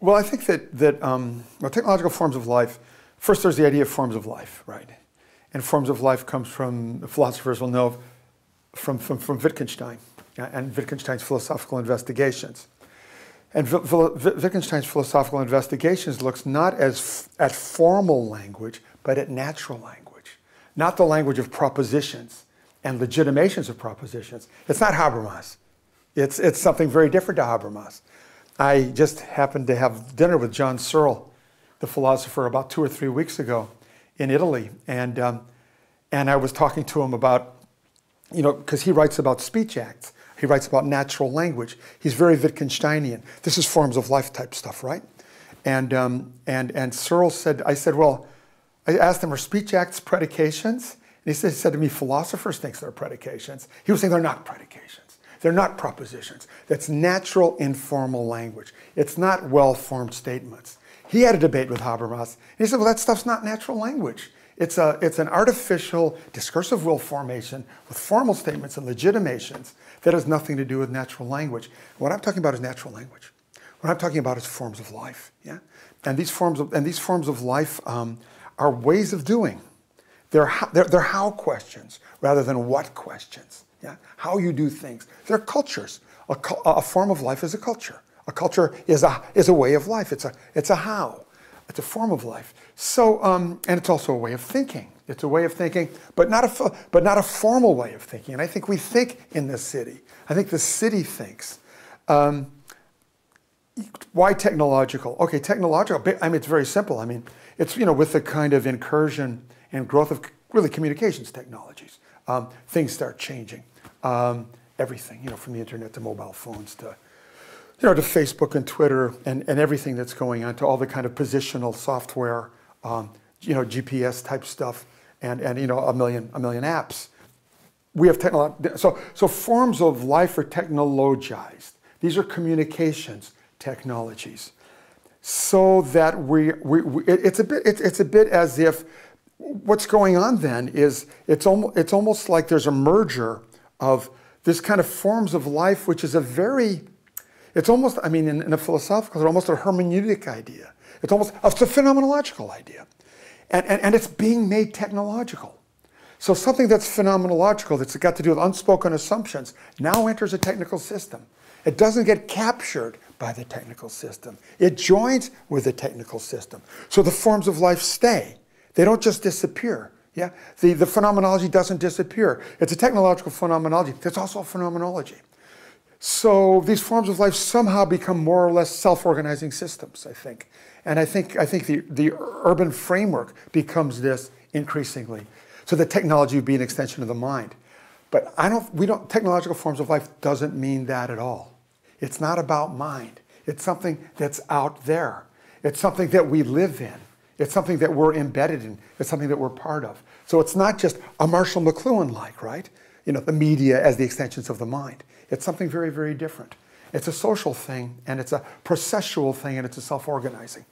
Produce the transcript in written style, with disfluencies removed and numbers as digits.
Well, I think well, technological forms of life, first there's the idea of forms of life, right? And forms of life comes from, the philosophers will know, from Wittgenstein and Wittgenstein's philosophical investigations. And Wittgenstein's philosophical investigations looks not at formal language, but at natural language. Not the language of propositions and legitimations of propositions. It's not Habermas. It's something very different to Habermas. I just happened to have dinner with John Searle, the philosopher, about 2 or 3 weeks ago in Italy. And I was talking to him about, because he writes about speech acts. He writes about natural language. He's very Wittgensteinian. This is forms of life type stuff, right? And Searle said, I asked him, are speech acts predications? And he said to me, philosophers think they're predications. He was saying they're not predications. They're not propositions. That's natural, informal language. It's not well-formed statements. He had a debate with Habermas. And he said, well, that stuff's not natural language. It's an artificial discursive will formation with formal statements and legitimations that has nothing to do with natural language. What I'm talking about is natural language. What I'm talking about is forms of life. Yeah, and these forms of life are ways of doing. They're how questions rather than what questions. Yeah, how you do things. They're cultures. A form of life is a culture. A culture is a way of life. It's a how. It's a form of life. So, and it's also a way of thinking. It's a way of thinking, but not a formal way of thinking. And I think we think in this city. I think the city thinks. Why technological? Okay, technological. I mean, it's very simple. I mean, it's with the kind of incursion and growth of really communications technologies, things start changing. Everything, from the internet to mobile phones to to Facebook and Twitter and everything that's going on, to all the kind of positional software, GPS type stuff, and a million apps. We have so forms of life are technologized. These are communications technologies, so that it's a bit as if what's going on then is it's almost like there's a merger of this kind of forms of life, which is it's almost, I mean, in a philosophical, it's almost a hermeneutic idea. It's a phenomenological idea. And it's being made technological. So something that's phenomenological, that's got to do with unspoken assumptions, now enters a technical system. It doesn't get captured by the technical system. It joins with the technical system. So the forms of life stay. They don't just disappear. Yeah, the phenomenology doesn't disappear. It's a technological phenomenology. There's also a phenomenology. So these forms of life somehow become more or less self-organizing systems, I think. And I think the urban framework becomes this increasingly. So the technology would be an extension of the mind. But technological forms of life doesn't mean that at all. It's not about mind. It's something that's out there. It's something that we live in. It's something that we're embedded in. It's something that we're part of. So it's not just a Marshall McLuhan-like, right? The media as the extensions of the mind. It's something very, very different. It's a social thing, and it's a processual thing, and it's a self-organizing